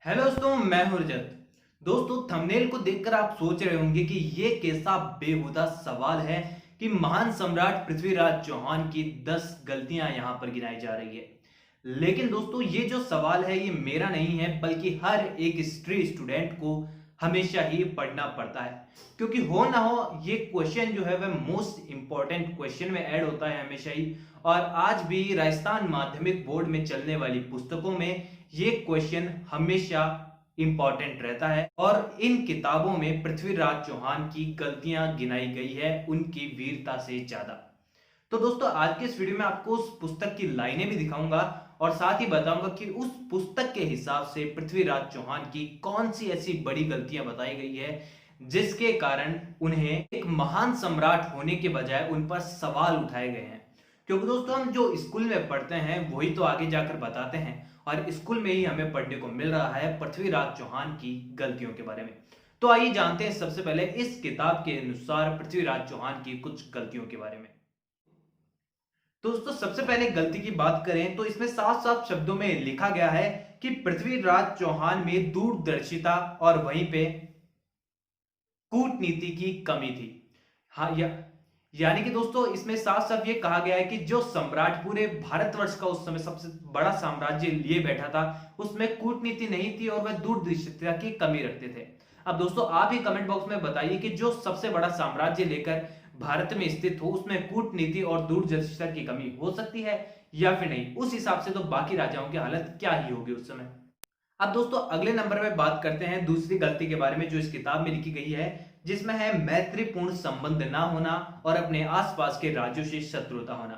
Hello दोस्तों, मैं हूं रजत। दोस्तों, थंबनेल को देखकर आप सोच रहे होंगे कि ये कैसा बेहुदा सवाल है कि महान सम्राट पृथ्वीराज चौहान की 10 गलतियां यहां पर गिनाई जा रही है। लेकिन दोस्तों, ये जो सवाल है ये मेरा नहीं है, बल्कि हर एक हिस्ट्री स्टूडेंट को हमेशा ही पढ़ना पड़ता है। क्योंकि हो ना हो ये क्वेश्चन जो है वह मोस्ट इंपॉर्टेंट क्वेश्चन में ऐड होता है हमेशा ही। और आज भी राजस्थान माध्यमिक बोर्ड में चलने वाली पुस्तकों में ये क्वेश्चन हमेशा इंपॉर्टेंट रहता है। और इन किताबों में पृथ्वीराज चौहान की गलतियां गिनाई गई है उनकी वीरता से ज्यादा। तो दोस्तों, आज के इस वीडियो में आपको उस पुस्तक की लाइनें भी दिखाऊंगा और साथ ही बताऊंगा कि उस पुस्तक के हिसाब से पृथ्वीराज चौहान की कौन सी ऐसी बड़ी गलतियां बताई गई है जिसके कारण उन्हें एक महान सम्राट होने के बजाय उन पर सवाल उठाए गए हैं। क्योंकि दोस्तों, हम जो स्कूल में पढ़ते हैं वही तो आगे जाकर बताते हैं, और स्कूल में ही हमें पढ़ने को मिल रहा है पृथ्वीराज चौहान की गलतियों के बारे में। तो आइए जानते हैं सबसे पहले इस किताब के अनुसार पृथ्वीराज चौहान की कुछ गलतियों के बारे में। दोस्तों, सबसे पहले गलती की बात करें तो इसमें साफ साफ शब्दों में लिखा गया है कि पृथ्वीराज चौहान में दूरदर्शिता और वहीं पे कूटनीति की कमी थी। हाँ, यानी कि दोस्तों, इसमें साफ साफ ये कहा गया है कि जो सम्राट पूरे भारतवर्ष का उस समय सबसे बड़ा साम्राज्य लिए बैठा था उसमें कूटनीति नहीं थी और वह दूरदर्शिता की कमी रखते थे। अब दोस्तों, आप ही कमेंट बॉक्स में बताइए कि जो सबसे बड़ा साम्राज्य लेकर भारत में स्थित हो उसमें कूटनीति और दूरदर्शिता की कमी हो सकती है या फिर नहीं। उस हिसाब से तो बाकी राजाओं की हालत क्या ही होगी उस समय। अब दोस्तों, अगले नंबर में बात करते हैं दूसरी गलती के बारे में जो इस किताब में लिखी गई है, जिसमें है मैत्रीपूर्ण संबंध ना होना और अपने आसपास के राज्यों से शत्रुता होना।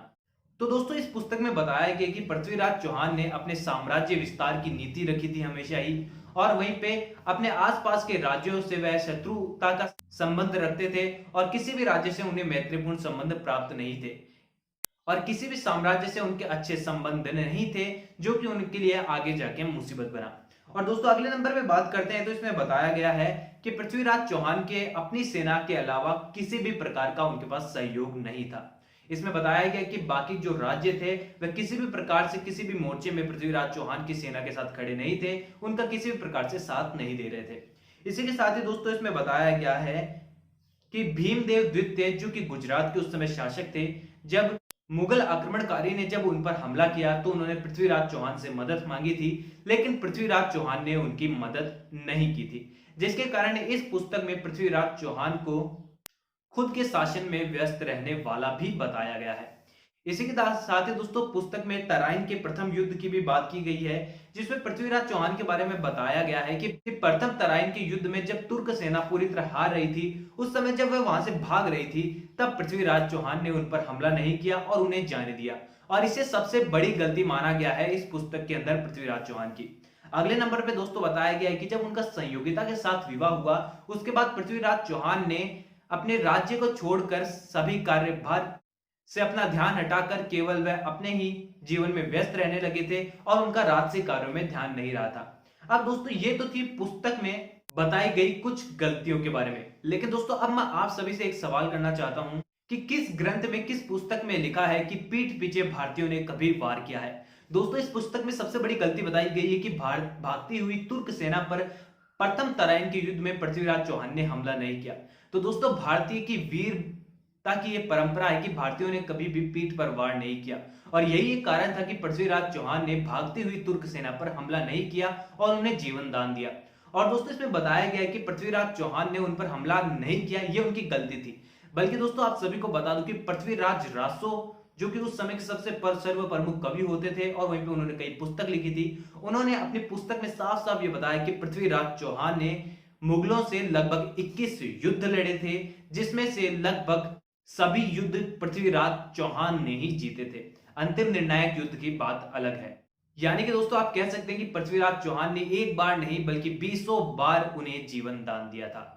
तो दोस्तों, इस पुस्तक में बताया गया कि पृथ्वीराज चौहान ने अपने साम्राज्य विस्तार की नीति रखी थी हमेशा ही, और वहीं पे अपने आसपास के राज्यों से वह शत्रुता का संबंध रखते थे और किसी भी राज्य से उन्हें मैत्रीपूर्ण संबंध प्राप्त नहीं थे, और किसी भी साम्राज्य से उनके अच्छे संबंध नहीं थे, जो कि उनके लिए आगे जाके मुसीबत बना। और दोस्तों, अगले नंबर पे बात करते हैं तो इसमें बताया गया है कि पृथ्वीराज चौहान के अपनी सेना के अलावा किसी भी प्रकार का उनके पास सहयोग नहीं था। इसमें बताया गया कि बाकी जो राज्य थे वह किसी भी प्रकार से किसी भी मोर्चे में पृथ्वीराज चौहान की सेना के साथ खड़े नहीं थे, उनका किसी भी प्रकार से साथ नहीं दे रहे थे। इसी के साथ ही दोस्तों, इसमें बताया गया है कि भीमदेव द्वितीय जो कि गुजरात के उस समय शासक थे, जब मुगल आक्रमणकारी ने जब उन पर हमला किया तो उन्होंने पृथ्वीराज चौहान से मदद मांगी थी, लेकिन पृथ्वीराज चौहान ने उनकी मदद नहीं की थी, जिसके कारण इस पुस्तक में पृथ्वीराज चौहान को खुद के शासन में व्यस्त रहने वाला भी बताया गया है। इसी के साथ ही दोस्तों, पुस्तक में तराइन के प्रथम युद्ध की भी बात की गई है, जिसमें पृथ्वीराज चौहान के बारे में बताया गया है कि प्रथम तराइन के युद्ध में जब तुर्क सेना पूरी तरह हार रही थी, उस समय जब वह वहां से भाग रही थी, तब पृथ्वीराज चौहान ने उन पर हमला नहीं किया और उन्हें जाने दिया, और इसे सबसे बड़ी गलती माना गया है इस पुस्तक के अंदर पृथ्वीराज चौहान की। अगले नंबर पे दोस्तों बताया गया है कि जब उनका संयोगिता के साथ विवाह हुआ उसके बाद पृथ्वीराज चौहान ने अपने राज्य को छोड़कर सभी कार्यभार से अपना ध्यान हटाकर केवल वह अपने ही जीवन में व्यस्त रहने लगे थे और उनका राजसी कार्यों में ध्यान नहीं रहा था। अब दोस्तों, ये तो थी पुस्तक में बताई गई कुछ गलतियों के बारे में, लेकिन दोस्तों अब मैं आप सभी से एक सवाल करना चाहता हूं कि किस ग्रंथ में, किस पुस्तक में लिखा है कि पीठ पीछे भारतीयों ने कभी वार किया है। दोस्तों, इस पुस्तक में सबसे बड़ी गलती बताई गई है कि भागती हुई तुर्क सेना पर प्रथम तराइन के युद्ध में पृथ्वीराज चौहान ने हमला नहीं किया। तो दोस्तों, भारतीय की वीरता की यह परंपरा है कि भारतीयों ने कभी भी पीठ पर वार नहीं किया, और यही एक कारण था कि पृथ्वीराज चौहान ने भागती हुई तुर्क सेना पर हमला नहीं किया और उन्हें जीवन दान दिया। और दोस्तों, इसमें बताया गया है कि पृथ्वीराज चौहान ने उन पर हमला नहीं किया, यह उनकी गलती थी। बल्कि दोस्तों, आप सभी को बता दूं कि पृथ्वीराज रासो जो कि उस समय के सबसे सर्व प्रमुख कवि होते थे और वहीं पे उन्होंने कई पुस्तक लिखी थी, उन्होंने अपनी पुस्तक में साफ साफ ये बताया कि पृथ्वीराज चौहान ने मुगलों से लगभग 21 युद्ध लड़े थे, जिसमें से लगभग सभी युद्ध पृथ्वीराज चौहान ने ही जीते थे। अंतिम निर्णायक युद्ध की बात अलग है। यानी कि दोस्तों, आप कह सकते हैं कि पृथ्वीराज चौहान ने एक बार नहीं बल्कि बीसों बार उन्हें जीवन दान दिया था।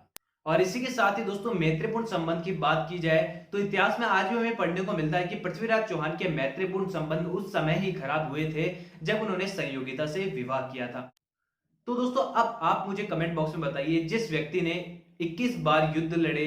और इसी के साथ ही दोस्तों, मैत्रीपूर्ण संबंध की बात की जाए तो इतिहास में आज भी हमें पढ़ने को मिलता है कि पृथ्वीराज चौहान के मैत्रीपूर्ण संबंध उस समय ही खराब हुए थे जब उन्होंने संयोगिता से विवाह किया था। तो दोस्तों, अब आप मुझे कमेंट बॉक्स में बताइए, जिस व्यक्ति ने 21 बार युद्ध लड़े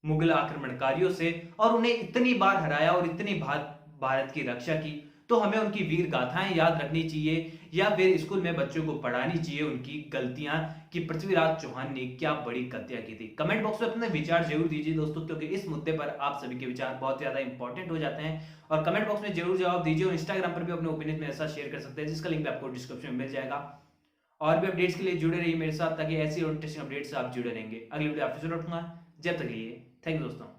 मुगल आक्रमणकारियों से और उन्हें इतनी बार हराया और इतनी बार भारत की रक्षा की, तो हमें उनकी वीर गाथाएं याद रखनी चाहिए या फिर स्कूल में बच्चों को पढ़ानी चाहिए उनकी गलतियां कि पृथ्वीराज चौहान ने क्या बड़ी हत्या की थी। कमेंट बॉक्स में अपने विचार जरूर दीजिए दोस्तों, क्योंकि इस मुद्दे पर आप सभी के विचार बहुत ज्यादा इंपॉर्टेंट हो जाते हैं। और कमेंट बॉक्स में जरूर जवाब दीजिए और इंस्टाग्राम पर भी अपने ओपिनियन में ऐसा शेयर कर सकते हैं, जिसका लिंक आपको डिस्क्रिप्शन में मिल जाएगा। और भी अपडेट्स के लिए जुड़े रहिए मेरे साथ, ताकि ऐसी और इंटरेस्टिंग अपडेट्स आप जुड़े रहेंगे। अगली वीडियो आपसे जरूर रखूंगा। जब तक के लिए थैंक यू दोस्तों।